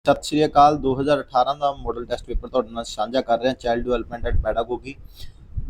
ਸਤਿ ਸ਼੍ਰੀ ਅਕਾਲ। 2018 ਦਾ ਮਾਡਲ ਟੈਸਟ ਪੇਪਰ ਤੁਹਾਡੇ ਨਾਲ ਸਾਂਝਾ ਕਰ ਰਿਹਾ। Child development and pedagogy.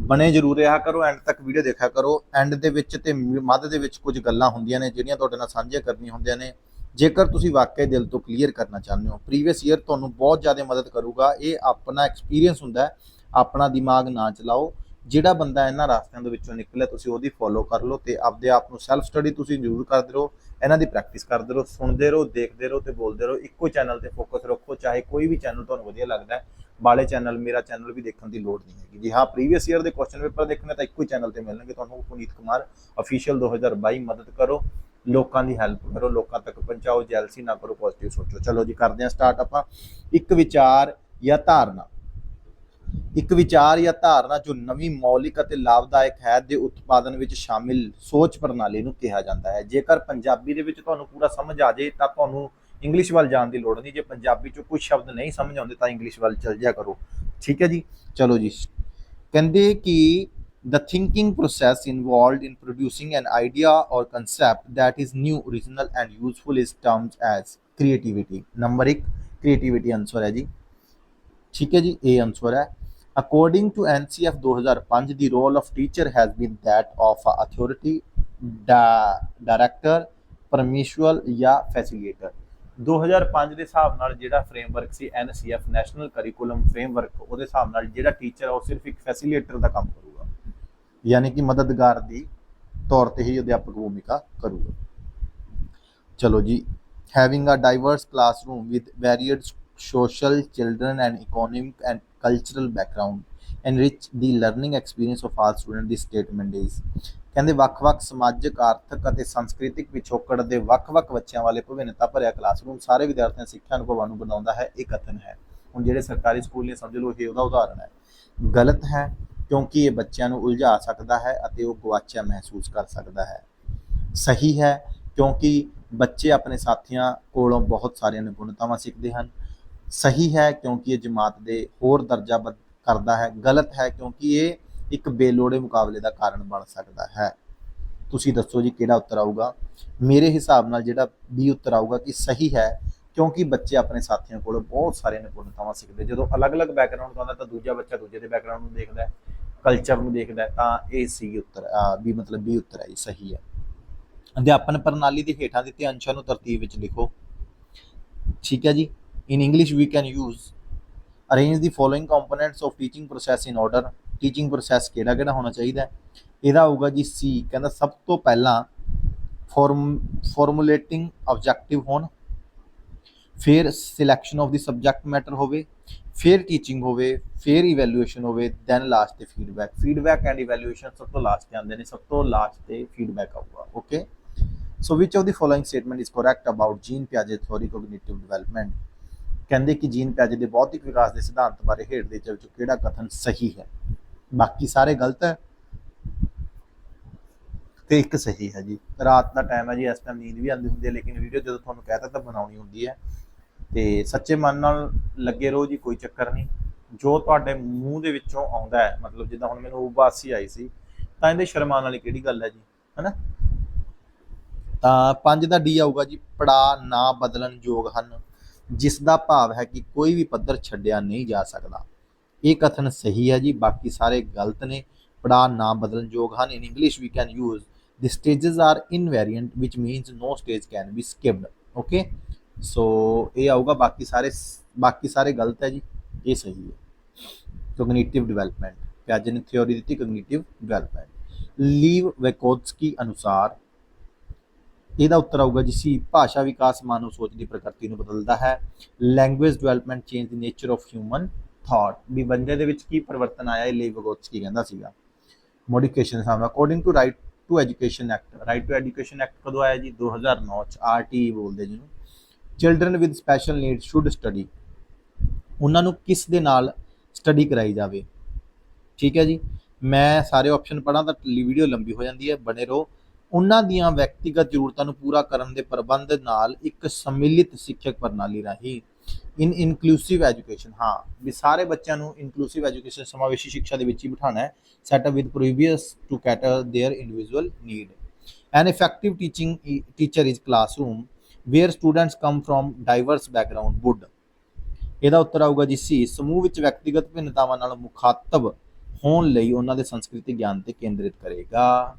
ਬਣੇ ਜ਼ਰੂਰ ਰਿਹਾ ਕਰੋ, ਐਂਡ ਤੱਕ ਵੀਡੀਓ ਦੇਖਿਆ ਕਰੋ। ਐਂਡ ਦੇ ਵਿੱਚ ਤੇ ਮੱਧ ਦੇ ਵਿੱਚ ਕੁਝ ਗੱਲਾਂ ਹੁੰਦੀਆਂ ਨੇ ਜਿਹੜੀਆਂ ਤੁਹਾਡੇ ਨਾਲ ਸਾਂਝੀਆਂ ਕਰਨੀਆਂ ਹੁੰਦੀਆਂ ਨੇ। ਜੇਕਰ ਤੁਸੀਂ ਵਾਕਈ ਦਿਲ ਤੋਂ ਕਲੀਅਰ ਕਰਨਾ ਚਾਹੁੰਦੇ ਹੋ, ਪ੍ਰੀਵੀਅਸ ਈਅਰ ਤੁਹਾਨੂੰ ਬਹੁਤ ਜ਼ਿਆਦਾ ਮਦਦ ਕਰੂਗਾ। ਇਹ ਆਪਣਾ ਐਕਸਪੀਰੀਅੰਸ ਹੁੰਦਾ, ਆਪਣਾ ਦਿਮਾਗ ਨਾ ਚਲਾਓ। ਜਿਹੜਾ ਬੰਦਾ ਇਹਨਾਂ ਰਾਸਤਿਆਂ ਦੇ ਵਿੱਚੋਂ ਨਿਕਲਿਆ ਤੁਸੀਂ ਉਹਦੀ ਫੋਲੋ ਕਰ ਲਓ ਤੇ ਆਪਦੇ ਆਪ ਨੂੰ ਸੈਲਫ ਸਟੱਡੀ ਤੁਸੀਂ ਜ਼ਰੂਰ ਕਰਦੇ ਰਹੋ। ਇਹਨਾਂ ਦੀ ਪ੍ਰੈਕਟਿਸ ਕਰਦੇ ਰਹੋ, ਸੁਣਦੇ ਰਹੋ, ਦੇਖਦੇ ਰਹੋ ਤੇ ਬੋਲਦੇ ਰਹੋ। ਇੱਕੋ ਚੈਨਲ ਤੇ ਫੋਕਸ ਰੱਖੋ, ਚਾਹੇ ਕੋਈ ਵੀ ਚੈਨਲ ਤੁਹਾਨੂੰ ਵਧੀਆ ਲੱਗਦਾ ਹੈ। ਵਾਲੇ ਚੈਨਲ, ਮੇਰਾ ਚੈਨਲ ਵੀ ਦੇਖਣ ਦੀ ਲੋੜ ਨਹੀਂ ਹੈਗੀ। ਜੀ ਹਾਂ, ਪ੍ਰੀਵੀਅਸ ਈਅਰ ਦੇ ਕੁਐਸਚਨ ਪੇਪਰ ਦੇਖਣੇ ਤਾਂ ਇੱਕੋ ਚੈਨਲ ਤੇ ਮਿਲਣਗੇ ਤੁਹਾਨੂੰ। ਪੁਨੀਤ ਕੁਮਾਰ ਅਫੀਸ਼ੀਅਲ 2022। ਮਦਦ ਕਰੋ, ਲੋਕਾਂ ਦੀ ਹੈਲਪ ਕਰੋ, ਲੋਕਾਂ ਤੱਕ ਪਹੁੰਚਾਓ। ਜੈਲਸੀ ਨਾ ਕਰੋ, ਪੋਜ਼ਿਟਿਵ ਸੋਚੋ। ਚਲੋ ਜੀ, ਕਰਦੇ ਹਾਂ ਸਟਾਰਟ ਆਪਾਂ। ਇੱਕ ਵਿਚਾਰ ਜਾਂ ਧਾਰਨਾ। ਇੱਕ ਵਿਚਾਰ ਜਾਂ ਧਾਰਨਾ ਜੋ ਨਵੀਂ, ਮੌਲਿਕ ਅਤੇ ਲਾਭਦਾਇਕ ਹੈ ਦੇ ਉਤਪਾਦਨ ਵਿੱਚ ਸ਼ਾਮਿਲ ਸੋਚ ਪ੍ਰਣਾਲੀ ਨੂੰ ਕਿਹਾ ਜਾਂਦਾ ਹੈ। ਜੇਕਰ ਪੰਜਾਬੀ ਦੇ ਵਿੱਚ ਤੁਹਾਨੂੰ ਪੂਰਾ ਸਮਝ ਆ ਜੇ ਤਾਂ ਤੁਹਾਨੂੰ ਇੰਗਲਿਸ਼ ਵੱਲ ਜਾਣ ਦੀ ਲੋੜ ਨਹੀਂ। ਜੇ ਪੰਜਾਬੀ ਚੋਂ ਕੁਝ ਸ਼ਬਦ ਨਹੀਂ ਸਮਝ ਆਉਂਦੇ ਤਾਂ ਇੰਗਲਿਸ਼ ਵੱਲ ਚਲ ਜਿਆ ਕਰੋ। ਠੀਕ ਹੈ ਜੀ, ਚਲੋ ਜੀ। ਕਹਿੰਦੇ ਕਿ the thinking process involved in producing an idea or concept that is new, original and useful is termed as creativity। Number 1 creativity answer ਹੈ ਜੀ। ਠੀਕ ਹੈ ਜੀ, ਇਹ ਆਨਸਰ ਹੈ। According to NCF 2005, the role of teacher has been that of authority, director, permissual ਜਾਂ facilitator। 2005 ਦੇ ਹਿਸਾਬ ਨਾਲ ਜਿਹੜਾ ਫਰੇਮਵਰਕ ਸੀ NCF ਨੈਸ਼ਨਲ ਕਰਿਕੂਲਮ ਫਰੇਮਵਰਕ, ਉਹਦੇ ਹਿਸਾਬ ਨਾਲ ਜਿਹੜਾ ਟੀਚਰ ਆ ਉਹ ਸਿਰਫ ਇੱਕ ਫੈਸੀਲੀਟੇਟਰ ਦਾ ਕੰਮ ਕਰੂਗਾ, ਯਾਨੀ ਕਿ ਮਦਦਗਾਰ ਦੀ ਤੌਰ ਤੇ ਹੀ ਅਧਿਆਪਕ ਭੂਮਿਕਾ ਕਰੂਗਾ। ਚਲੋ ਜੀ। Having a diverse classroom with varied social, children and economic and cultural background enrich the learning experience of all students। The statement is ਕਹਿੰਦੇ ਵੱਖ-ਵੱਖ ਸਮਾਜਿਕ, ਆਰਥਿਕ ਅਤੇ ਸੰਸਕ੍ਰਿਤਿਕ ਪਿਛੋਕੜ ਦੇ ਵੱਖ-ਵੱਖ ਬੱਚਿਆਂ ਵਾਲੇ ਭਿੰਨਤਾ ਭਰਿਆ ਕਲਾਸਰੂਮ ਸਾਰੇ ਵਿਦਿਆਰਥੀਆਂ ਸਿੱਖਿਆ ਅਨੁਭਵਾਂ ਨੂੰ ਬਣਾਉਂਦਾ ਹੈ। ਇਹ ਕਥਨ ਹੈ। ਹੁਣ ਜਿਹੜੇ ਸਰਕਾਰੀ ਸਕੂਲ ਨੇ ਸਮਝ ਲਓ ਇਹ ਉਹਦਾ ਉਦਾਹਰਣ ਹੈ। ਗਲਤ ਹੈ ਕਿਉਂਕਿ ਇਹ ਬੱਚਿਆਂ ਨੂੰ ਉਲਝਾ ਸਕਦਾ ਹੈ ਅਤੇ ਉਹ ਗਵਾਚਿਆ ਮਹਿਸੂਸ ਕਰ ਸਕਦਾ ਹੈ। ਸਹੀ ਹੈ ਕਿਉਂਕਿ ਬੱਚੇ ਆਪਣੇ ਸਾਥੀਆਂ ਕੋਲੋਂ ਬਹੁਤ ਸਾਰੀਆਂ ਨਿਪੁੰਨਤਾਵਾਂ ਸਿੱਖਦੇ ਹਨ। ਸਹੀ ਹੈ ਕਿਉਂਕਿ ਇਹ ਜਮਾਤ ਦੇ ਹੋਰ ਦਰਜਾਬੰਦ ਕਰਦਾ ਹੈ। ਗਲਤ ਹੈ ਕਿਉਂਕਿ ਇਹ ਇੱਕ ਬੇਲੋੜੇ ਮੁਕਾਬਲੇ ਦਾ ਕਾਰਨ ਬਣ ਸਕਦਾ ਹੈ। ਤੁਸੀਂ ਦੱਸੋ ਜੀ ਕਿਹੜਾ ਉੱਤਰ ਆਊਗਾ? ਮੇਰੇ ਹਿਸਾਬ ਨਾਲ ਜਿਹੜਾ B ਉੱਤਰ ਆਊਗਾ ਕਿ ਸਹੀ ਹੈ ਕਿਉਂਕਿ ਬੱਚੇ ਆਪਣੇ ਸਾਥੀਆਂ ਕੋਲੋਂ ਬਹੁਤ ਸਾਰੀਆਂ ਨਿਪੁੰਨਤਾਵਾਂ ਸਿੱਖਦੇ। ਜਦੋਂ ਅਲੱਗ-ਅਲੱਗ ਬੈਕਗਰਾਉਂਡ ਤੋਂ ਆਉਂਦਾ ਤਾਂ ਦੂਜਾ ਬੱਚਾ ਦੂਜੇ ਦੇ ਬੈਕਗਰਾਉਂਡ ਨੂੰ ਦੇਖਦਾ, ਕਲਚਰ ਨੂੰ ਦੇਖਦਾ, ਤਾਂ ਇਹ ਸੀ ਉੱਤਰ B, ਮਤਲਬ B ਉੱਤਰ ਹੈ ਜੀ, ਸਹੀ ਹੈ। ਅਧਿਆਪਨ ਪ੍ਰਣਾਲੀ ਦੇ ਹੇਠਾਂ ਦਿੱਤੇ ਅੰਸ਼ਾਂ ਨੂੰ ਤਰਤੀਬ ਵਿੱਚ ਲਿਖੋ। ਠੀਕ ਹੈ ਜੀ। In English we can use arrange the following components of teaching process in order. Teaching process ਕਿਹੜਾ ਕਿਹੜਾ ਹੋਣਾ ਚਾਹੀਦਾ? ਇਹਦਾ ਆਊਗਾ ਜੀ C। ਕਹਿੰਦਾ ਸਭ ਤੋਂ ਪਹਿਲਾਂ ਫਾਰਮੂਲੇਟਿੰਗ ਆਬਜੈਕਟਿਵ ਹੋਣ, ਫਿਰ selection of the subject matter ਹੋਵੇ, ਫਿਰ ਟੀਚਿੰਗ ਹੋਵੇ, ਫਿਰ ਇਵੈਲੂਏਸ਼ਨ ਹੋਵੇ, ਦੈਨ ਲਾਸਟ ਤੇ ਫੀਡਬੈਕ। ਫੀਡਬੈਕ ਐਂਡ ਇਵੈਲੂਏਸ਼ਨ ਸਭ ਤੋਂ ਲਾਸਟ ਤੇ ਆਉਂਦੇ ਨੇ, ਸਭ ਤੋਂ ਲਾਸਟ ਤੇ ਫੀਡਬੈਕ ਆਊਗਾ। Okay, so which of the following statement is correct about Jean ਪਿਆਜੇ ਥਿਊਰੀ ਕੋਗਨੀਟਿਵ ਡਿਵੈਲਪਮੈਂਟ। ਕਹਿੰਦੇ ਕਿ ਜੀਨ ਪਿਆਜੇ ਦੇ ਭੌਤਿਕ ਵਿਕਾਸ ਦੇ ਸਿਧਾਂਤ ਬਾਰੇ ਹੇਠ ਦੇ ਵਿੱਚੋਂ ਕਿਹੜਾ ਕਥਨ ਸਹੀ ਹੈ? ਬਾਕੀ ਸਾਰੇ ਗਲਤ ਹੈ ਤੇ ਇੱਕ ਸਹੀ ਹੈ ਜੀ। ਰਾਤ ਦਾ ਟਾਈਮ ਹੈ ਜੀ, ਇਸ ਟਾਈਮ ਨੀਂਦ ਵੀ ਆਉਂਦੀ ਹੁੰਦੀ ਹੈ, ਲੇਕਿਨ ਵੀਡੀਓ ਜਦੋਂ ਤੁਹਾਨੂੰ ਕਹਿਤਾ ਤਾਂ ਬਣਾਉਣੀ ਹੁੰਦੀ ਹੈ। ਤੇ ਸੱਚੇ ਮਨ ਨਾਲ ਲੱਗੇ ਰਹੋ ਜੀ, ਕੋਈ ਚੱਕਰ ਨਹੀਂ। ਜੋ ਤੁਹਾਡੇ ਮੂੰਹ ਦੇ ਵਿੱਚੋਂ ਆਉਂਦਾ ਹੈ, ਮਤਲਬ ਜਿੱਦਾਂ ਹੁਣ ਮੈਨੂੰ ਉਬਾਸੀ ਆਈ ਸੀ ਤਾਂ ਇਹਦੇ ਸ਼ਰਮਾਨ ਵਾਲੀ ਕਿਹੜੀ ਗੱਲ ਹੈ ਜੀ, ਹੈ ਨਾ। ਤਾਂ 5 ਦਾ D ਆਊਗਾ ਜੀ। ਪੜਾ ਨਾ ਬਦਲਣ ਯੋਗ ਹਨ, ਜਿਸ ਦਾ ਭਾਵ ਹੈ ਕਿ ਕੋਈ ਵੀ ਪੱਧਰ ਛੱਡਿਆ ਨਹੀਂ ਜਾ ਸਕਦਾ। ਇਹ ਕਥਨ ਸਹੀ ਹੈ ਜੀ, ਬਾਕੀ ਸਾਰੇ ਗਲਤ ਨੇ। ਪੜਾ ਨਾ ਬਦਲਣ ਯੋਗ ਹਨ। In English we can use the stages are invariant which means no stage can be skipped। Okay, so ਇਹ ਆਊਗਾ। ਬਾਕੀ ਸਾਰੇ ਗਲਤ ਹੈ ਜੀ, ਇਹ ਸਹੀ ਹੈ। ਕੋਗਨੀਟਿਵ ਡਿਵੈਲਪਮੈਂਟ, ਪਿਆਜੇ ਨੇ ਥਿਊਰੀ ਦਿੱਤੀ ਕੋਗਨੀਟਿਵ ਡਿਵੈਲਪਮੈਂਟ। ਲੀਵ ਵੈਕੋਟਸਕੀ ਅਨੁਸਾਰ ਇਹਦਾ ਉੱਤਰ ਆਊਗਾ ਜੀ C। ਭਾਸ਼ਾ ਵਿਕਾਸ ਮਾਨਵ ਸੋਚ ਦੀ ਪ੍ਰਕਿਰਤੀ ਨੂੰ ਬਦਲਦਾ ਹੈ। Language development change the nature of human thought. ਵੀ ਬੰਦੇ ਦੇ ਵਿੱਚ ਕੀ ਪਰਿਵਰਤਨ ਆਇਆ, ਇਹ ਲੀਵ ਵੈਗੋਟਸਕੀ ਕਹਿੰਦਾ ਸੀਗਾ। ਮੋਡੀਫਿਕੇਸ਼ਨ ਦੇ ਸਾਹਮਣੇ according to right to education act. Right to education act ਕਦੋਂ ਆਇਆ ਜੀ? 2009 ਚ। RTE ਬੋਲਦੇ ਜਿਹਨੂੰ। Children with special need should study. ਉਹਨਾਂ ਨੂੰ ਕਿਸ ਦੇ ਨਾਲ ਸਟੱਡੀ ਕਰਾਈ ਜਾਵੇ? ਠੀਕ ਹੈ ਜੀ। ਮੈਂ ਸਾਰੇ ਆਪਸ਼ਨ ਪੜ੍ਹਾਂ ਤਾਂ ਵੀਡੀਓ ਲੰਬੀ ਹੋ ਜਾਂਦੀ ਹੈ, ਬਣੇ ਰਹੋ। ਉਹਨਾਂ ਦੀਆਂ ਵਿਅਕਤੀਗਤ ਜ਼ਰੂਰਤਾਂ ਨੂੰ ਪੂਰਾ ਕਰਨ ਦੇ ਪ੍ਰਬੰਧ ਨਾਲ ਇੱਕ ਸੰਮਿਲਿਤ ਸਿੱਖਿਅਕ ਪ੍ਰਣਾਲੀ ਰਾਹੀਂ। ਇਨ ਇਨਕਲੂਸਿਵ ਐਜੂਕੇਸ਼ਨ, ਹਾਂ ਵੀ ਸਾਰੇ ਬੱਚਿਆਂ ਨੂੰ ਇਨਕਲੂਸਿਵ ਐਜੂਕੇਸ਼ਨ, ਸਮਾਵੇਸ਼ੀ ਸਿੱਖਿਆ ਦੇ ਵਿੱਚ ਹੀ ਬਿਠਾਉਣਾ ਹੈ। Setup with previous to cater their individual need. An effective teacher is classroom where students come from diverse background would. ਇਹਦਾ ਉੱਤਰ ਆਊਗਾ ਜੀ ਸੀ, ਸਮੂਹ ਵਿੱਚ ਵਿਅਕਤੀਗਤ ਭਿੰਨਤਾਵਾਂ ਨਾਲ ਮੁਖਾਤਬ ਹੋਣ ਲਈ ਉਹਨਾਂ ਦੇ ਸੰਸਕ੍ਰਿਤੀ ਗਿਆਨ ਤੇ ਕੇਂਦਰਿਤ ਕਰੇਗਾ।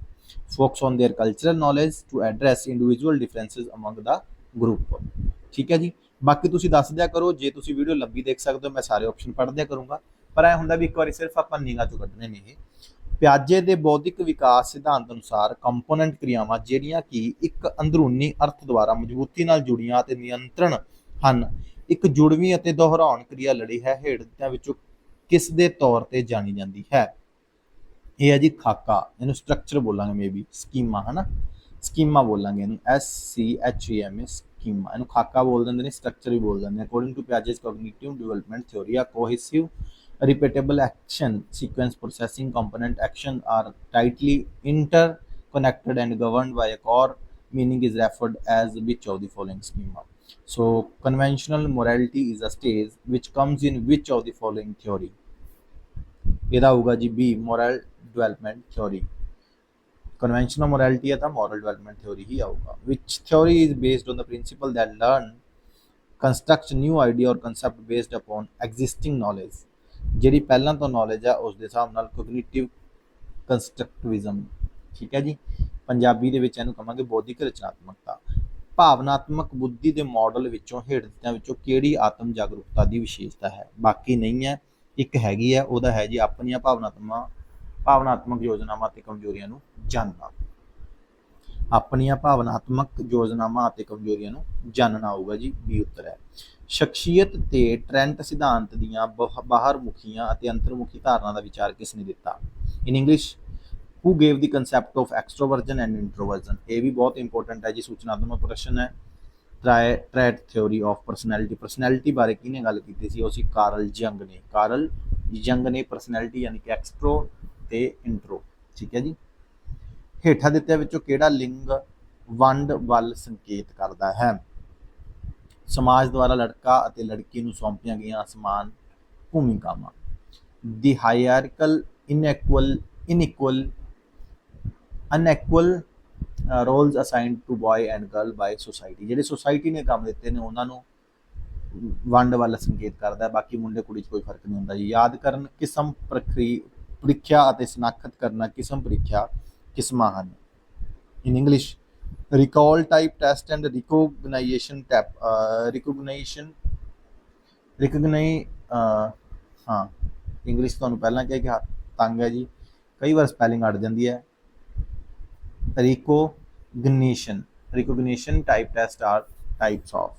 Focus on their cultural knowledge to address individual differences among the group. ਠੀਕ ਹੈ ਜੀ। ਬਾਕੀ ਤੁਸੀਂ ਦੱਸ ਦਿਆ ਕਰੋ, ਜੇ ਤੁਸੀਂ ਵੀਡੀਓ ਲੰਬੀ ਦੇਖ ਸਕਦੇ ਹੋ ਮੈਂ ਸਾਰੇ ਆਪਸ਼ਨ ਪੜ੍ਹ ਦਿਆ ਕਰੂੰਗਾ, ਪਰ ਐ ਹੁੰਦਾ ਵੀ ਇੱਕ ਵਾਰੀ ਸਿਰਫ ਆਪਾਂ ਨਿਗਾਹ ਚੋਂ ਕੱਢਣੇ ਨੇ ਇਹ। ਪਿਆਜੇ ਦੇ ਬੌਧਿਕ ਵਿਕਾਸ ਸਿਧਾਂਤ ਅਨੁਸਾਰ ਕੰਪੋਨੈਂਟ ਕਿਰਿਆਵਾਂ ਜਿਹੜੀਆਂ ਕਿ ਇੱਕ ਅੰਦਰੂਨੀ ਅਰਥ ਦੁਆਰਾ ਮਜ਼ਬੂਤੀ ਨਾਲ ਜੁੜੀਆਂ ਅਤੇ ਨਿਯੰਤਰਣ ਹਨ, ਇੱਕ ਜੁੜਵੀਂ ਅਤੇ ਦੁਹਰਾਉਣ ਕਿਰਿਆ ਲੜੀ ਹੈ, ਹੇਠ ਦਿੱਤਿਆਂ ਵਿੱਚੋਂ ਕਿਸ ਦੇ ਤੌਰ ਤੇ ਜਾਣੀ ਜਾਂਦੀ ਹੈ? ਇਹ ਹੈ ਜੀ ਖਾਕਾ, ਇਹਨੂੰ ਸਟਰਕਚਰ ਬੋਲਾਂਗੇ, ਮੇਬੀ ਸਕੀਮਾ, ਹਨਾ, ਸਕੀਮਾ ਬੋਲਾਂਗੇ ਇਹਨੂੰ, SCHEMA, ਸਕੀਮਾ। ਇਹਨੂੰ ਖਾਕਾ ਬੋਲ ਦਿੰਦੇ ਨੇ, ਸਟਰਕਚਰ ਵੀ ਬੋਲ ਦਿੰਦੇ ਨੇ। According to Piaget's cognitive development theory, a cohesive repeatable action sequence processing component action are tightly interconnected and governed by a core meaning is referred as which of the following schema? So conventional morality is a stage which comes in which of the following theory? ਇਹਦਾ ਹੋਊਗਾ ਜੀ B, moral development theory। conventional morality है तो moral development theory he आऊगा। which theory is based on the principle that learn construct new idea or concept based upon existing knowledge। ਜਿਹੜੀ ਪਹਿਲਾਂ ਤੋਂ knowledge ਆ ਉਸ ਦੇ ਹਿਸਾਬ ਨਾਲ cognitive constructivism। ਠੀਕ ਹੈ ਜੀ। ਪੰਜਾਬੀ ਦੇ ਵਿੱਚ ਇਹਨੂੰ ਕਹਾਂਗੇ ਬੌਧਿਕ ਰਚਨਾਤਮਕਤਾ। ਭਾਵਨਾਤਮਕ ਬੁੱਧੀ ਦੇ ਮਾਡਲ ਵਿੱਚੋਂ ਹੇਠ ਦਿੱਤਿਆਂ ਵਿੱਚੋਂ ਕਿਹੜੀ ਆਤਮ ਜਾਗਰੂਕਤਾ ਦੀ ਵਿਸ਼ੇਸ਼ਤਾ ਹੈ? ਬਾਕੀ ਨਹੀਂ ਹੈ, ਇੱਕ ਹੈਗੀ ਹੈ, ਉਹਦਾ ਹੈ ਜੀ ਆਪਣੀਆਂ ਭਾਵਨਾਤਮਕ ਯੋਜਨਾਵਾਂ ਅਤੇ ਕਮਜ਼ੋਰੀਆਂ ਨੂੰ ਜਾਣਨਾ। ਆਪਣੀਆਂ ਭਾਵਨਾਤਮਕ ਯੋਜਨਾਵਾਂ ਅਤੇ ਕਮਜ਼ੋਰੀਆਂ ਨੂੰ ਜਾਣਨਾ ਆਊਗਾ ਜੀ, B ਉੱਤਰ ਹੈ। ਸ਼ਖਸੀਅਤ ਤੇ ਟ੍ਰੈਂਟ ਸਿਧਾਂਤ ਦੀਆਂ ਬਾਹਰਮੁਖੀਆਂ ਅਤੇ ਅੰਤਰਮੁਖੀ ਧਾਰਨਾ ਦਾ ਵਿਚਾਰ ਕਿਸ ਨੇ ਦਿੱਤਾ? In English, who gave the concept of extroversion and introversion? ਇਹ ਵੀ ਬਹੁਤ ਇੰਪੋਰਟੈਂਟ ਹੈ ਜੀ, ਸੂਚਨਾਤਮਕ ਪ੍ਰਸ਼ਨ ਹੈ। ਟ੍ਰੈਟ ਥਿਓਰੀ ਆਫ ਪਰਸਨੈਲਿਟੀ ਬਾਰੇ ਕਿਹਨੇ ਗੱਲ ਕੀਤੀ ਸੀ? ਉਹ ਸੀ ਕਾਰਲ ਜੰਗ ਨੇ ਪਰਸਨੈਲਿਟੀ ਯਾਨੀ ਕਿ ਐਕਸਟਰੋ ਤੇ ਇੰਟਰੋ। ਠੀਕ ਹੈ ਜੀ। ਹੇਠਾਂ ਦਿੱਤਿਆਂ ਵਿੱਚੋਂ ਕਿਹੜਾ ਲਿੰਗ ਵੰਡ ਵੱਲ ਸੰਕੇਤ ਕਰਦਾ ਹੈ? ਸਮਾਜ ਦੁਆਰਾ ਲੜਕਾ ਅਤੇ ਲੜਕੀ ਨੂੰ ਸੌਂਪੀਆਂ ਗਈਆਂ ਸਮਾਨ ਭੂਮਿਕਾਵਾਂ। ਦੀ ਹਾਇਰਾਰਕਲ unequal roles assigned to boy and girl by society। ਜਿਹੜੇ ਸੋਸਾਇਟੀ ਨੇ ਕੰਮ ਦਿੱਤੇ ਨੇ ਉਹਨਾਂ ਨੂੰ ਵੰਡ ਵੱਲ ਸੰਕੇਤ ਕਰਦਾ ਹੈ, ਬਾਕੀ ਮੁੰਡੇ ਕੁੜੀ 'ਚ ਕੋਈ ਫਰਕ ਨਹੀਂ ਹੁੰਦਾ ਜੀ। ਯਾਦ ਕਰਨ ਕਿਸਮ ਪ੍ਰੀਖਿਆ ਅਤੇ ਸ਼ਨਾਖਤ ਕਰਨਾ ਕਿਸਮ ਪ੍ਰੀਖਿਆ ਕਿਸਮਾਂ ਹਨ? In English, recall type test and ਹਾਂ ਇੰਗਲਿਸ਼ ਤੁਹਾਨੂੰ ਪਹਿਲਾਂ ਕਿਹਾ ਕਿ ਤੰਗ ਹੈ ਜੀ, ਕਈ ਵਾਰ ਸਪੈਲਿੰਗ ਅੜ ਜਾਂਦੀ ਹੈ। Recognition type test are types of.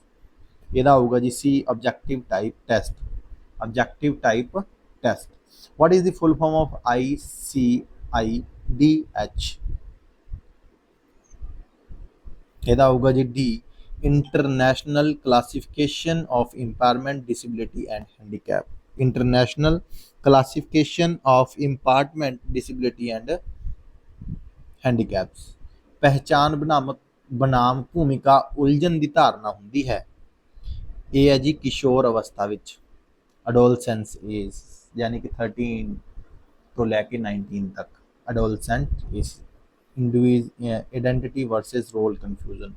ਇਹਦਾ ਆਊਗਾ ਜੀ C, objective type test. What is the full form of ICIDH? ਇਹਦਾ ਆਊਗਾ ਜੀ D, international classification of impairment disability and handicap. International classification of impairment disability and handicaps. ਪਹਿਚਾਨ ਬਨਾਮ ਭੂਮਿਕਾ ਉਲਝਣ ਦੀ ਧਾਰਨਾ ਹੁੰਦੀ ਹੈ। ਇਹ ਹੈ ਜੀ ਕਿਸ਼ੋਰ ਅਵਸਥਾ ਵਿੱਚ, ਅਡੋਲਸੈਂਸ ਏਜ, ਯਾਨੀ ਕਿ 13 ਤੋਂ ਲੈ ਕੇ 19 ਤੱਕ adolescent age. Identity versus role confusion,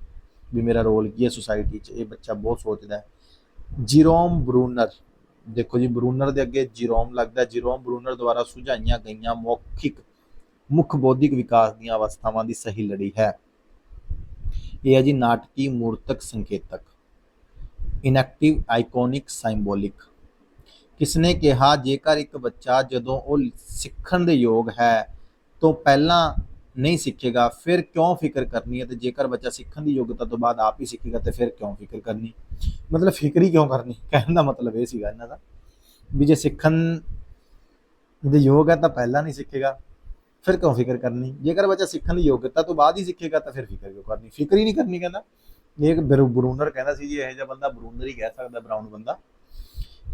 ਵੀ ਮੇਰਾ ਰੋਲ ਕੀ ਹੈ ਸੋਸਾਇਟੀ 'ਚ, ਇਹ ਬੱਚਾ ਬਹੁਤ ਸੋਚਦਾ ਹੈ। ਜੀਰੋਮ ਬਰੂਨਰ, ਦੇਖੋ ਜੀ ਬਰੂਨਰ ਦੇ ਅੱਗੇ ਜੀਰੋਮ ਲੱਗਦਾ। ਜੀਰੋਮ ਬਰੂਨਰ ਦੁਆਰਾ ਸੁਝਾਈਆਂ ਗਈਆਂ ਮੁੱਖ ਬੌਧਿਕ ਵਿਕਾਸ ਦੀਆਂ ਅਵਸਥਾਵਾਂ ਦੀ ਸਹੀ ਲੜੀ ਹੈ। ਇਹ ਹੈ ਜੀ ਨਾਟਕੀ ਮੂਰਤਕ ਸੰਕੇਤਕ। Inactive iconic symbolic. ਕਿਸਨੇ ਕਿਹਾ ਜੇਕਰ ਇੱਕ ਬੱਚਾ ਜਦੋਂ ਉਹ ਸਿੱਖਣ ਦੇ ਯੋਗ ਹੈ ਤੋਂ ਪਹਿਲਾਂ ਨਹੀਂ ਸਿੱਖੇਗਾ ਫਿਰ ਕਿਉਂ ਫਿਕਰ ਕਰਨੀ ਹੈ, ਤੇ ਜੇਕਰ ਬੱਚਾ ਸਿੱਖਣ ਦੀ ਯੋਗਤਾ ਤੋਂ ਬਾਅਦ ਆਪ ਹੀ ਸਿੱਖੇਗਾ ਤੇ ਫਿਰ ਕਿਉਂ ਫਿਕਰ ਕਰਨੀ? ਮਤਲਬ ਫਿਕਰ ਹੀ ਕਿਉਂ ਕਰਨੀ, ਕਹਿਣ ਦਾ ਮਤਲਬ ਇਹ ਸੀਗਾ ਇਹਨਾਂ ਦਾ ਵੀ ਜੇ ਸਿੱਖਣ ਦੇ ਯੋਗ ਹੈ ਤਾਂ ਪਹਿਲਾਂ ਨਹੀਂ ਸਿੱਖੇਗਾ, ਫਿਰ ਕਿਉਂ ਫਿਕਰ ਕਰਨੀ? ਜੇਕਰ ਬੱਚਾ ਸਿੱਖਣ ਦੀ ਯੋਗਤਾ ਤੋਂ ਬਾਅਦ ਹੀ ਸਿੱਖੇਗਾ ਤਾਂ ਫਿਰ ਫਿਕਰ ਕਿਉਂ ਕਰਨੀ? ਫਿਕਰ ਹੀ ਨਹੀਂ ਕਰਨੀ ਕਹਿੰਦਾ। ਇਹ ਬਰੂਨਰ ਕਹਿੰਦਾ ਸੀ ਜੀ, ਇਹੋ ਜਿਹਾ ਬੰਦਾ ਬਰੂਨਰ ਹੀ ਕਹਿ ਸਕਦਾ, ਬਰਾਊਨ ਬੰਦਾ।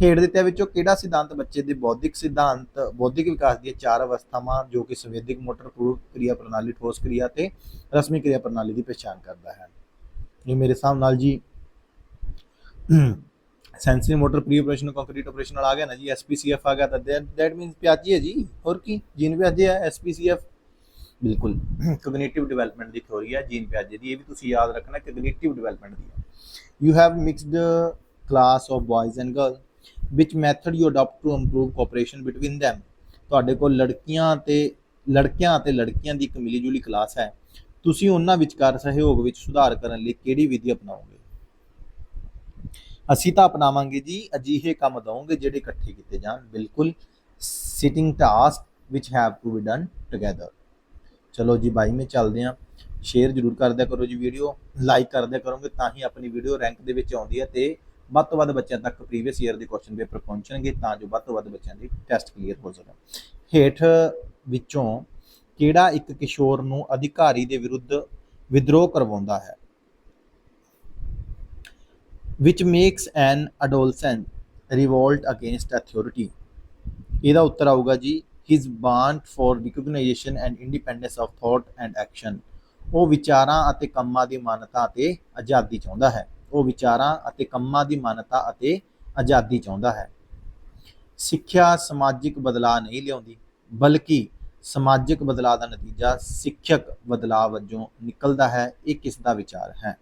ਹੇਠ ਦਿੱਤਿਆਂ ਵਿੱਚੋਂ ਕਿਹੜਾ ਸਿਧਾਂਤ ਬੱਚੇ ਦੇ ਬੌਧਿਕ ਵਿਕਾਸ ਦੀਆਂ 4 ਅਵਸਥਾਵਾਂ ਜੋ ਕਿ ਸੰਵੇਦਿਕ, ਮੋਟਰ, ਪੂਰਕ ਕਿਰਿਆ ਪ੍ਰਣਾਲੀ, ਠੋਸ ਕਿਰਿਆ ਤੇ ਰਸਮੀ ਕਿਰਿਆ ਪ੍ਰਣਾਲੀ ਦੀ ਪਛਾਣ ਕਰਦਾ ਹੈ? ਇਹ ਮੇਰੇ ਹਿਸਾਬ ਨਾਲ ਜੀ sensory motor pre operation concrete operation ਨਾਲ ਆ ਗਿਆ ਨਾ ਜੀ, SPCF ਆ ਗਿਆ ਤਾਂ ਦੈਟ ਮੀਨਸ ਪਿਆਜੀ ਹੈ ਜੀ, ਹੋਰ ਕੀ ਜੀਨ ਪਿਆਜੇ ਹੈ SPCF। ਬਿਲਕੁਲ ਕੋਗਨੀਟਿਵ ਡਿਵੈਲਪਮੈਂਟ ਦੀ ਥਿਓਰੀ ਹੈ ਜੀਨ ਪਿਆਜੇ ਦੀ, ਇਹ ਵੀ ਤੁਸੀਂ ਯਾਦ ਰੱਖਣਾ, ਕੋਗਨੀਟਿਵ ਡਿਵੈਲਪਮੈਂਟ ਦੀ ਹੈ। You have mixed class of boys and girl. Which method you adapt to improve cooperation between them। ਤੁਹਾਡੇ ਕੋਲ ਲੜਕੀਆਂ ਅਤੇ ਲੜਕੀਆਂ ਦੀ ਇੱਕ ਮਿਲੀ ਜੁਲੀ ਕਲਾਸ ਹੈ, ਤੁਸੀਂ ਉਹਨਾਂ ਵਿਚਕਾਰ ਸਹਿਯੋਗ ਵਿੱਚ ਸੁਧਾਰ ਕਰਨ ਲਈ ਕਿਹੜੀ ਵਿਧੀ ਅਪਣਾਓਗੇ? ਅਸੀਂ ਤਾਂ ਅਪਣਾਵਾਂਗੇ ਜੀ ਅਜਿਹੇ ਕੰਮ ਦਵਾਂਗੇ ਜਿਹੜੇ ਇਕੱਠੇ ਕੀਤੇ ਜਾਣ। ਬਿਲਕੁਲ, sitting task which have to be done together. ਚਲੋ ਜੀ ਬਾਈ ਮੈਂ ਚੱਲਦੇ ਹਾਂ। ਸ਼ੇਅਰ ਜ਼ਰੂਰ ਕਰ ਦਿਆ ਕਰੋ ਜੀ, ਵੀਡੀਓ ਲਾਈਕ ਕਰ ਦਿਆ ਕਰੋਗੇ ਤਾਂ ਹੀ ਆਪਣੀ ਵੀਡੀਓ ਰੈਂਕ ਦੇ ਵਿੱਚ ਆਉਂਦੀ ਹੈ ਤੇ ਵੱਧ ਤੋਂ ਵੱਧ ਬੱਚਿਆਂ ਤੱਕ ਪ੍ਰੀਵੀਅਸ ਈਅਰ ਦੇ ਕੁਐਸਚਨ ਪੇਪਰ ਪਹੁੰਚਣਗੇ ਤਾਂ ਜੋ ਵੱਧ ਤੋਂ ਵੱਧ ਬੱਚਿਆਂ ਦੀ ਟੈਸਟ ਕਲੀਅਰ ਹੋ ਸਕਣ। ਹੇਠ ਵਿੱਚੋਂ ਕਿਹੜਾ ਇੱਕ ਕਿਸ਼ੋਰ ਨੂੰ ਅਧਿਕਾਰੀ ਦੇ ਵਿਰੁੱਧ ਵਿਦਰੋਹ ਕਰਵਾਉਂਦਾ ਹੈ? which makes an adolescent revolt against authority। ਇਹਦਾ ਉੱਤਰ ਆਊਗਾ ਜੀ his want for recognition and independence of thought and action। ਉਹ ਵਿਚਾਰਾਂ ਅਤੇ ਕੰਮਾਂ ਦੀ ਮਾਨਤਾ ਅਤੇ ਆਜ਼ਾਦੀ ਚਾਹੁੰਦਾ ਹੈ। ਉਹ ਵਿਚਾਰਾਂ ਅਤੇ ਕੰਮਾਂ ਦੀ ਮਾਨਤਾ ਅਤੇ ਆਜ਼ਾਦੀ ਚਾਹੁੰਦਾ ਹੈ। ਸਿੱਖਿਆ ਸਮਾਜਿਕ ਬਦਲਾਅ ਨਹੀਂ ਲਿਆਉਂਦੀ, ਬਲਕਿ ਸਮਾਜਿਕ ਬਦਲਾਅ ਦਾ ਨਤੀਜਾ ਸਿੱਖਿਅਕ ਬਦਲਾਅ ਵਜੋਂ ਨਿਕਲਦਾ ਹੈ। ਇਹ ਕਿਸ ਦਾ ਵਿਚਾਰ ਹੈ?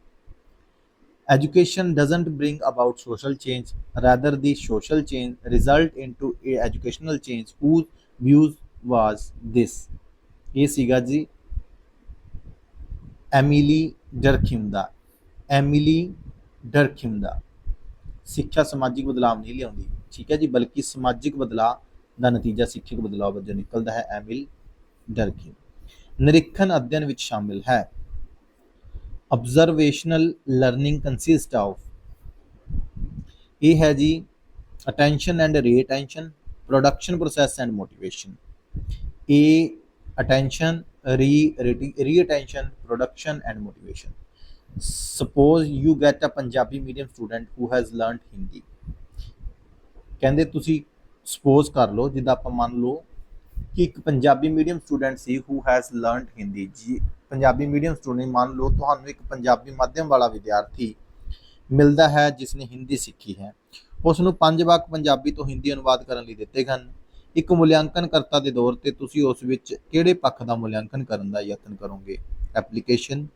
Education doesn't bring about social change, rather the social change result into a educational change। Whose views was this? ਇਹ ਸੀਗਾ ਜੀ ਐਮੀਲੀ ਡਰਖਿਮ ਦਾ। ਐਮੀਲੀ ਡਰਖਿਮ ਦਾ। ਸਿੱਖਿਆ ਸਮਾਜਿਕ ਬਦਲਾਅ ਨਹੀਂ ਲਿਆਉਂਦੀ, ਠੀਕ ਹੈ ਜੀ, ਬਲਕਿ ਸਮਾਜਿਕ ਬਦਲਾਅ ਦਾ ਨਤੀਜਾ ਸਿੱਖਿਅਕ ਬਦਲਾਅ ਵਜੋਂ ਨਿਕਲਦਾ ਹੈ। ਐਮੀਲ ਡਰਖਿਮ। ਨਿਰੀਖਣ ਅਧਿਐਨ ਵਿੱਚ ਸ਼ਾਮਿਲ ਹੈ। Observational learning consists of। ਇਹ ਹੈ ਜੀ attention and reattention, production process and motivation। A attention, reattention, production and motivation। Suppose you get a Punjabi medium student who has learned Hindi। ਕਹਿੰਦੇ ਤੁਸੀਂ ਸਪੋਜ਼ ਕਰ ਲਓ, ਜਿੱਦਾਂ ਆਪਾਂ ਮੰਨ ਲਓ ਕਿ ਇੱਕ Punjabi medium student C who has learned Hindi. ਜੀ ਪੰਜਾਬੀ ਮੀਡੀਅਮ ਸਟੂਡੈਂਟ ਮੰਨ ਲਓ ਤੁਹਾਨੂੰ ਇੱਕ ਪੰਜਾਬੀ ਮਾਧਿਅਮ ਵਾਲਾ ਵਿਦਿਆਰਥੀ ਮਿਲਦਾ ਹੈ ਜਿਸ ਨੇ ਹਿੰਦੀ ਸਿੱਖੀ ਹੈ। ਉਸ ਨੂੰ 5 ਵਾਕ ਪੰਜਾਬੀ ਤੋਂ ਹਿੰਦੀ ਅਨੁਵਾਦ ਕਰਨ ਲਈ ਦਿੱਤੇ ਹਨ। ਇੱਕ ਮੁਲਾਂਕਣਕਰਤਾ ਦੇ ਤੌਰ ਤੇ ਤੁਸੀਂ ਉਸ ਵਿੱਚ ਕਿਹੜੇ ਪੱਖ ਦਾ ਮੁਲਾਂਕਣ ਕਰਨ ਦਾ ਯਤਨ ਕਰੋਗੇ? Application,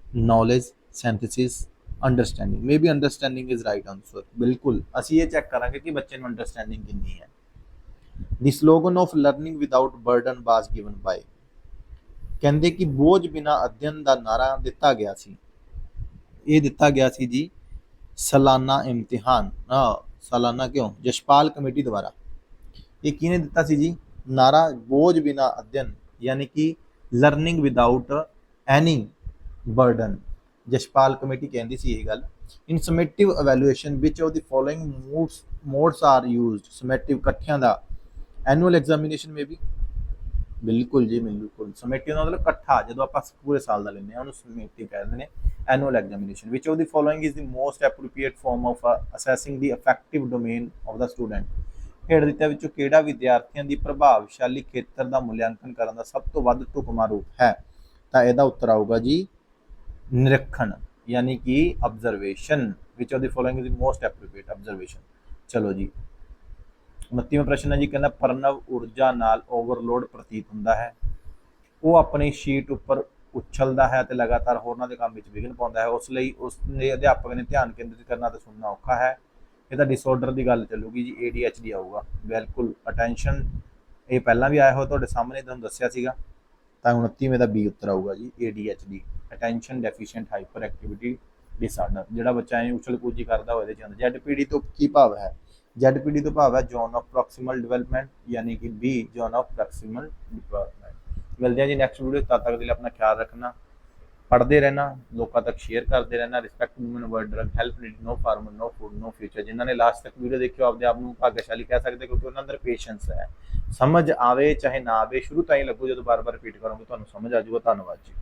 knowledge, synthesis, understanding. Maybe understanding is right answer. ਬਿਲਕੁਲ, ਅਸੀਂ ਇਹ ਚੈੱਕ ਕਰਾਂਗੇ ਕਿ ਬੱਚੇ ਨੂੰ ਅੰਡਰਸਟੈਂਡਿੰਗ ਕਿੰਨੀ ਹੈ। The slogan of learning without burden was given by। ਕਹਿੰਦੇ ਕਿ ਬੋਝ ਬਿਨਾ ਅਧਿਐਨ ਦਾ ਨਾਰਾ ਦਿੱਤਾ ਗਿਆ ਸੀ। ਇਹ ਦਿੱਤਾ ਗਿਆ ਸੀ ਜੀ ਸਾਲਾਨਾ ਇਮਤਿਹਾਨ, ਸਾਲਾਨਾ ਕਿਉਂ, ਜਸ਼ਪਾਲ ਕਮੇਟੀ ਦੁਆਰਾ। ਇਹ ਕਿਹਨੇ ਦਿੱਤਾ ਸੀ ਜੀ ਨਾਰਾ? ਬੋਝ ਬਿਨਾ ਅਧਿਐਨ, ਯਾਨੀ ਕਿ learning without any burden. Yashpal committee ਕਹਿੰਦੀ ਸੀ ਇਹ ਗੱਲ। In summative evaluation which of the following modes are used. Summative ਇਕੱਠਿਆਂ ਦਾ ਐਨੂਅਲ ਐਗਜ਼ਾਮੀਨੇਸ਼ਨ ਮੇ ਵੀ। ਬਿਲਕੁਲ ਜੀ, ਬਿਲਕੁਲ। ਸਮੇਟਿਵ ਦਾ ਮਤਲਬ ਇਕੱਠਾ, ਜਦੋਂ ਆਪਾਂ ਪੂਰੇ ਸਾਲ ਦਾ ਲੈਂਦੇ ਹਾਂ ਉਹਨੂੰ ਸਮੇਟਿਵ ਕਹਿੰਦੇ ਨੇ। Annual examination which of the following is the most appropriate form of assessing the affective domain of the student. ਹੇਠ ਦਿੱਤਿਆਂ ਵਿੱਚੋਂ ਕਿਹੜਾ ਵਿਦਿਆਰਥੀਆਂ ਦੀ ਪ੍ਰਭਾਵਸ਼ਾਲੀ ਖੇਤਰ ਦਾ ਮੁਲਾਂਕਣ ਕਰਨ ਦਾ ਸਭ ਤੋਂ ਵੱਧ ਢੁਕਵਾਂ ਰੂਪ ਹੈ? ਤਾਂ ਇਹਦਾ ਉੱਤਰ ਆਊਗਾ ਜੀ ਨਿਰੀਖਣ, ਯਾਨੀ ਕਿ observation. Which of the following is the most appropriate observation. ਚਲੋ ਜੀ 29ਵਾਂ ਪ੍ਰਸ਼ਨ ਹੈ ਜੀ, ਕਹਿੰਦਾ ਪ੍ਰਣਵ ਊਰਜਾ ਨਾਲ ਓਵਰਲੋਡ ਪ੍ਰਤੀਤ ਹੁੰਦਾ ਹੈ। ਉਹ ਆਪਣੀ ਸ਼ੀਟ ਉੱਪਰ ਉਛਲਦਾ ਹੈ ਅਤੇ ਲਗਾਤਾਰ ਹੋਰਨਾਂ ਦੇ ਕੰਮ ਵਿੱਚ ਵਿਘਨ ਪਾਉਂਦਾ ਹੈ। ਉਸ ਲਈ ਉਸ ਦੇ ਅਧਿਆਪਕ ਨੇ ਧਿਆਨ ਕੇਂਦਰਿਤ ਕਰਨਾ ਤੇ ਸੁਣਨਾ ਔਖਾ ਹੈ। ਇਹਦਾ ਡਿਸਆਰਡਰ ਦੀ ਗੱਲ ਚੱਲੂਗੀ ਜੀ, ADHD ਆਊਗਾ। ਬਿਲਕੁਲ, ਅਟੈਂਸ਼ਨ ਇਹ ਪਹਿਲਾਂ ਵੀ ਆਇਆ ਹੋਇਆ ਤੁਹਾਡੇ ਸਾਹਮਣੇ, ਤੁਹਾਨੂੰ ਦੱਸਿਆ ਸੀਗਾ। ਤਾਂ 29ਵੇਂ ਦਾ B ਉੱਤਰ ਆਊਗਾ ਜੀ ADHD, attention deficient hyper activity disorder. ਜਿਹੜਾ ਬੱਚਾ ਐ ਉਛਲ ਕੂਦੀ ਕਰਦਾ ਹੋਵੇ ਇਹਦੇ ਚ ਆਉਂਦਾ। ZPD ਤੋਂ ਕੀ ਭਾਵ ਹੈ? ZPD ਤੋਂ ਭਾਵ ਹੈ ਜ਼ੋਨ ਆਫ ਪ੍ਰੋਕਸੀਮਲ ਡਿਵੈਲਪਮੈਂਟ, ਯਾਨੀ ਕਿ B ਜ਼ੋਨ ਆਫ ਪ੍ਰੋਕਸੀਮਲ ਡਿਵੈਲਪਮੈਂਟ। ਮਿਲਦੇ ਹਾਂ ਜੀ ਨੈਕਸਟ ਵੀਡੀਓ। ਤਦ ਤੱਕ ਦੇ ਲਈ ਆਪਣਾ ਖਿਆਲ ਰੱਖਣਾ, ਪੜ੍ਹਦੇ ਰਹਿਣਾ, ਲੋਕਾਂ ਤੱਕ ਸ਼ੇਅਰ ਕਰਦੇ ਰਹਿਣਾ। Respect woman, avoid drug, help need, no farmer, no food, no future. ਜਿਨ੍ਹਾਂ ਨੇ ਲਾਸਟ ਤੱਕ ਵੀਡੀਓ ਦੇਖੀ ਆਪਦੇ ਆਪ ਨੂੰ ਭਾਗਸ਼ਾਲੀ ਕਹਿ ਸਕਦੇ, ਕਿਉਂਕਿ ਉਹਨਾਂ ਅੰਦਰ ਪੇਸ਼ੈਂਸ ਹੈ। ਸਮਝ ਆਵੇ ਚਾਹੇ ਨਾ ਆਵੇ, ਸ਼ੁਰੂ ਤਾਂ ਹੀ ਲੱਗੂ, ਜਦੋਂ ਬਾਰ-ਬਾਰ ਰਿਪੀਟ ਕਰੋਗੇ ਤੁਹਾਨੂੰ ਸਮਝ ਆ ਜਾਊਗਾ। ਧੰਨਵਾਦ ਜੀ।